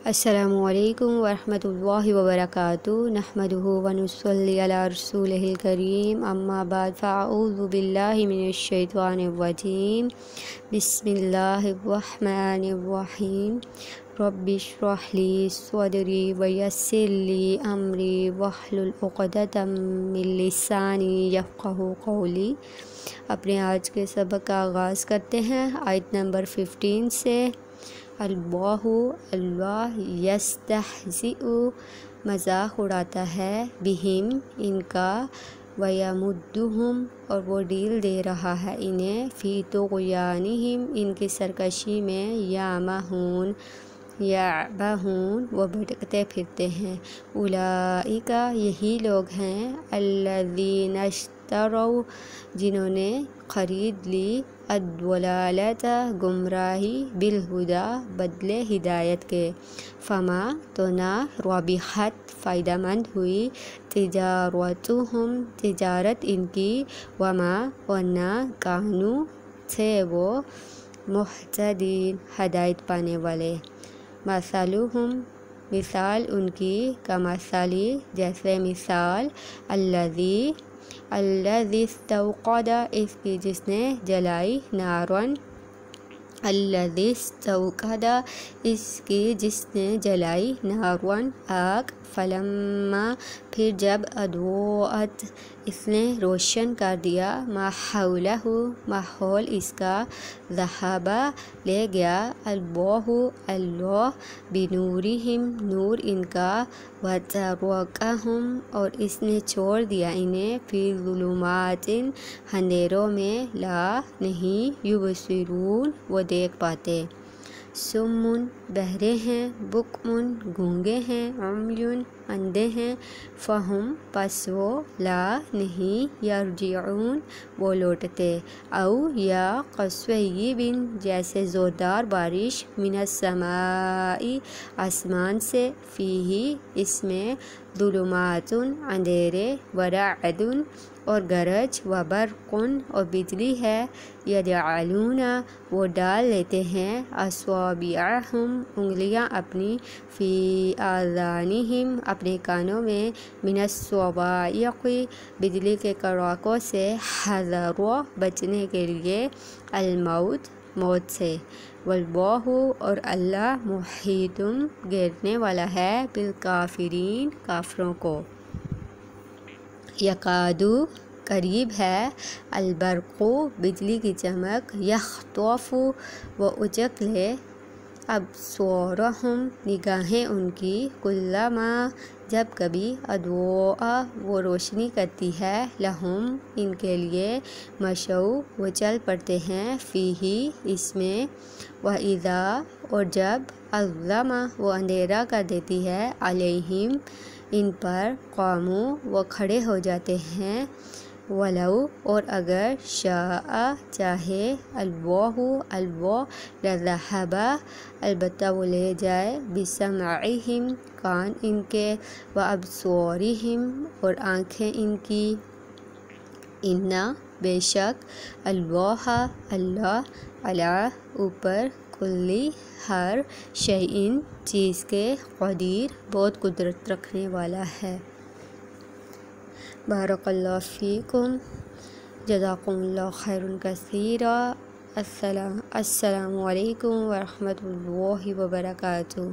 السلام علیکم ورحمۃ اللہ وبرکاتہ نحمدہ ونصلی علی رسولہ الکریم اما بعد فاعوذ باللہ من الشیطان الرجیم بسم اللہ الرحمن الرحیم رب اشرح لی صدری ویسر لی امری واحلل عقدۃ من لسانی یفقہوا قولی۔ اپنے آج کے سبق کا آغاز کرتے ہیں آیت نمبر 15 سے۔ اللہ یستہزئ مذاق اڑاتا ہے بہم ان کا، ویمدہم اور وہ ڈیل دے رہا ہے انہیں، فی طغیانہم ان کی سرکشی میں، یعمہون وہ بھٹکتے پھرتے ہیں۔ اولئک یہی لوگ ہیں، الذین اشتروا جنہوں نے خرید لی، الضلالۃ گمراہی، بالہدی بدلے ہدایت کے، فما تو نہ ربحت فائدہ مند ہوئی، تجارتہم تجارت ان کی، وما اور نہ کانوا تھے وہ، مہتدین ہدایت پانے والے۔ مثلہم مثال ان کی، کمثلی جیسے مثال، الذی استوقد اس کی جس نے جلائی، نارن الذی استوقد اس کی جس نے جلائی، نارن آگ، فلما پھر جب اضاءت اس نے روشن کر دیا، ما حولہ ماحول اس کا، ذہب لے گیا، اللہ بنورہم نور ان کا، وترکہم اور اس نے چھوڑ دیا انہیں، فی ظلمات اندھیروں میں، لا نہیں، یبصرون وہ دیکھ پاتے، صم بہرے ہیں، بکم گونگے ہیں، عمی اندھے ہیں، فہم پس وہ، لا نہیں، یرجعون وہ لوٹتے، او یا کصیب جیسے زوردار بارش، من السماء آسمان سے، فیہ اس میں، ظلمات اندھیرے، ورعد اور گرج، وبرق اور بجلی ہے، یجعلون وہ ڈال لیتے ہیں، اصابعہم انگلیاں اپنی، فی آذانہم اپنے کانوں میں، من الصواعق بجلی کے کڑاکوں سے، حذر بچنے کے لیے، الموت موت سے، واللہ اور اللہ محیط گھیرنے والا ہے، بالکافرین کافروں کو۔ یکاد قریب ہے، البرق بجلی کی چمک، یخطف وہ اچک لے، ابصارہم نگاہیں ان کی، کلما جب کبھی، اضاء وہ روشنی کرتی ہے، لہم ان کے لیے، مشوا وہ چل پڑتے ہیں، فیہ اس میں، واذا اور جب، اظلم وہ اندھیرا کر دیتی ہے، علیہم ان پر، قاموا وہ کھڑے ہو جاتے ہیں، ولو اور اگر، شاء چاہے، اللہ لذہب البتہ وہ لے جائے، بسمعہم کان ان کے، وابصارہم اور آنکھیں ان کی، انا بے شک، اللہ علی اوپر، کلی ہر شیء چیز کے، قدیر بہت قدرت رکھنے والا ہے۔ بارک اللہ فیکم، جزاکم اللہ خیرا کثیرا۔ السلام علیکم ورحمۃ اللہ وبرکاتہ۔